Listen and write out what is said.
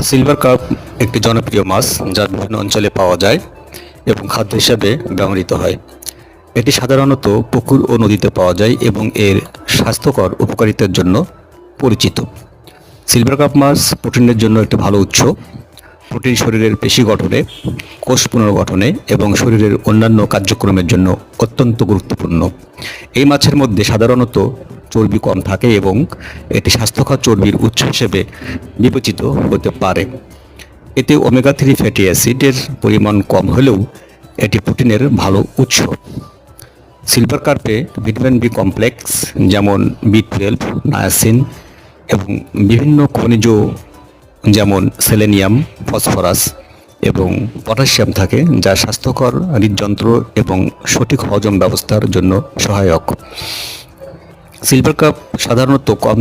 Silver carp একটি জনপ্রিয় মাছ যা বিভিন্ন অঞ্চলে পাওয়া যায় এবং খাদ্য হিসাবে ব্যবহৃত হয়। এটি সাধারণত পুকুর ও নদীতে পাওয়া যায় এবং এর স্বাস্থ্যকর উপকারিতার জন্য পরিচিত। সিলভার কার্প মাছ প্রোটিনের জন্য একটি ভালো উৎস। প্রোটিন শরীরের পেশি গঠনে, কোষ পুনর্গঠনে এবং শরীরের অন্যান্য কার্যক্রমের জন্য অত্যন্ত গুরুত্বপূর্ণ। এই মাছের মধ্যে সাধারণত চর্বি কম থাকে এবং এটি স্বাস্থ্যকর চর্বির উৎস হিসেবে বিবেচিত হতে পারে। এতে ওমেগা-3 ফ্যাটি অ্যাসিডের পরিমাণ কম হলেও এটি প্রোটিনের ভালো উৎস। সিলভার কার্পে ভিটামিন বি কমপ্লেক্স যেমন বি12, নায়াসিন এবং বিভিন্ন খনিজ যেমন সেলেনিয়াম, ফসফরাস এবং পটাশিয়াম থাকে, যা স্বাস্থ্যকর হৃদযন্ত্র এবং সঠিক হজম ব্যবস্থার জন্য সহায়ক। সিলভার কার্প সাধারণত কম